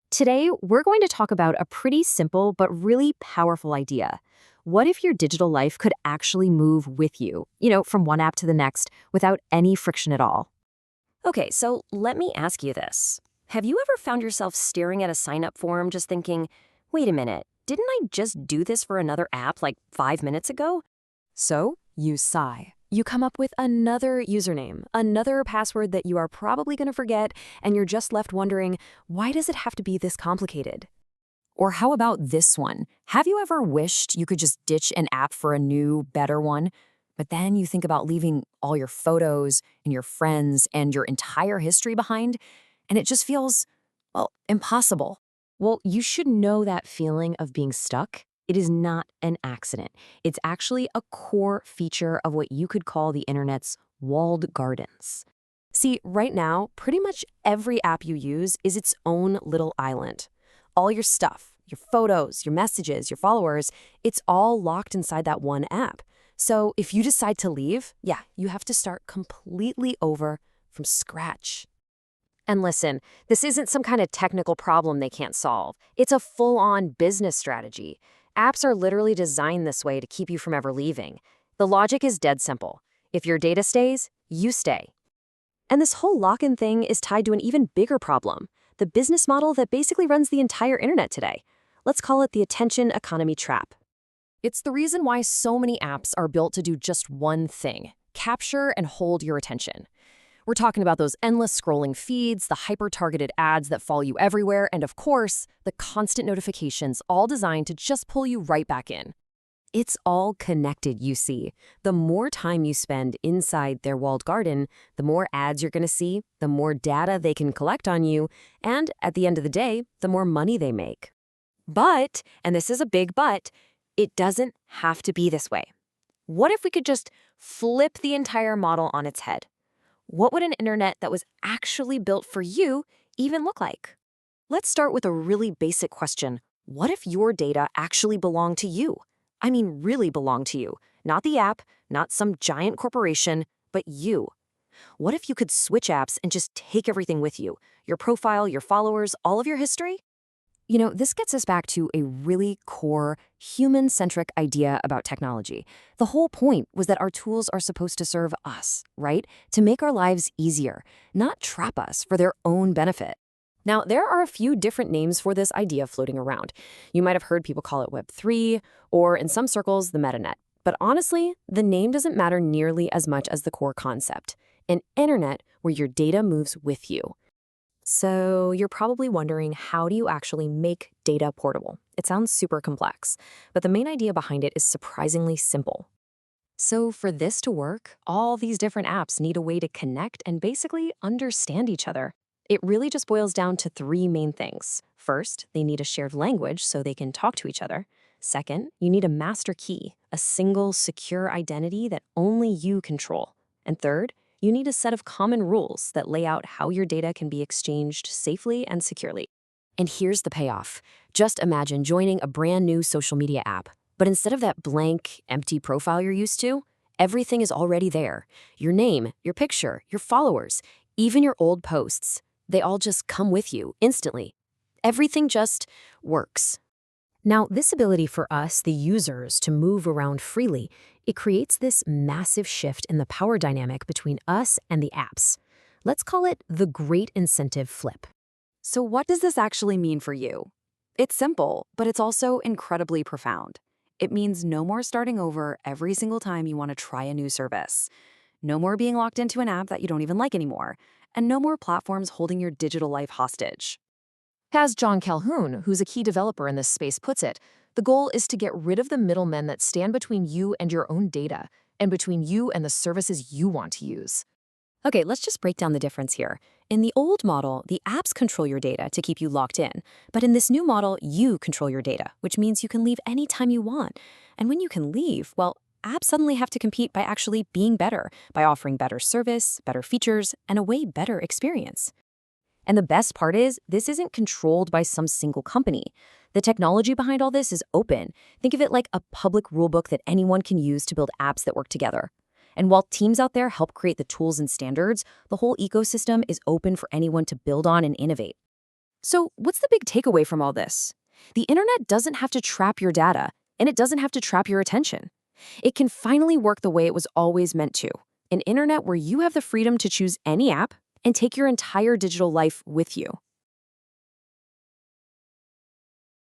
Today, we're going to talk about a pretty simple but really powerful idea. What if your digital life could actually move with you, from one app to the next without any friction at all? Okay, so let me ask you this. Have you ever found yourself staring at a sign up form just thinking, wait a minute, didn't I just do this for another app like 5 minutes ago? So, you sigh. You come up with another username, another password that you are probably going to forget, and you're just left wondering, why does it have to be this complicated? Or how about this one? Have you ever wished you could just ditch an app for a new, better one? But then you think about leaving all your photos and your friends and your entire history behind, and it just feels, well, impossible. Well, you should know that feeling of being stuck. It is not an accident. It's actually a core feature of what you could call the internet's walled gardens. See, right now, pretty much every app you use is its own little island. All your stuff, your photos, your messages, your followers, it's all locked inside that one app. So if you decide to leave, yeah, you have to start completely over from scratch. And listen, this isn't some kind of technical problem they can't solve. It's a full-on business strategy. Apps are literally designed this way to keep you from ever leaving. The logic is dead simple. If your data stays, you stay. And this whole lock-in thing is tied to an even bigger problem, the business model that basically runs the entire internet today. Let's call it the attention economy trap. It's the reason why so many apps are built to do just one thing: capture and hold your attention. We're talking about those endless scrolling feeds, the hyper-targeted ads that follow you everywhere, and of course, the constant notifications, all designed to just pull you right back in. It's all connected, you see. The more time you spend inside their walled garden, the more ads you're going to see, the more data they can collect on you, and at the end of the day, the more money they make. But, and this is a big but, it doesn't have to be this way. What if we could just flip the entire model on its head? What would an internet that was actually built for you even look like? Let's start with a really basic question. What if your data actually belonged to you? I mean, really belonged to you. Not the app, not some giant corporation, but you. What if you could switch apps and just take everything with you? Your profile, your followers, all of your history? This gets us back to a really core, human-centric idea about technology. The whole point was that our tools are supposed to serve us, right? To make our lives easier, not trap us for their own benefit. Now, there are a few different names for this idea floating around. You might have heard people call it Web3, or in some circles, the metanet. But honestly, the name doesn't matter nearly as much as the core concept: an internet where your data moves with you. So you're probably wondering, how do you actually make data portable? It sounds super complex, but the main idea behind it is surprisingly simple. So for this to work, all these different apps need a way to connect and basically understand each other. It really just boils down to three main things. First, they need a shared language so they can talk to each other. Second, you need a master key, a single, secure identity that only you control. And third, you need a set of common rules that lay out how your data can be exchanged safely and securely. And here's the payoff. Just imagine joining a brand new social media app, but instead of that blank, empty profile you're used to, everything is already there. Your name, your picture, your followers, even your old posts. They all just come with you instantly. Everything just works. Now, this ability for us, the users, to move around freely, it creates this massive shift in the power dynamic between us and the apps. Let's call it the great incentive flip. So what does this actually mean for you? It's simple, but it's also incredibly profound. It means no more starting over every single time you want to try a new service. No more being locked into an app that you don't even like anymore. And no more platforms holding your digital life hostage. As John Calhoun, who's a key developer in this space, puts it, the goal is to get rid of the middlemen that stand between you and your own data, and between you and the services you want to use. Okay, let's just break down the difference here. In the old model, the apps control your data to keep you locked in. But in this new model, you control your data, which means you can leave anytime you want. And when you can leave, well, apps suddenly have to compete by actually being better, by offering better service, better features, and a way better experience. And the best part is, this isn't controlled by some single company. The technology behind all this is open. Think of it like a public rulebook that anyone can use to build apps that work together. And while teams out there help create the tools and standards, the whole ecosystem is open for anyone to build on and innovate. So, what's the big takeaway from all this? The internet doesn't have to trap your data, and it doesn't have to trap your attention. It can finally work the way it was always meant to, an internet where you have the freedom to choose any app and take your entire digital life with you.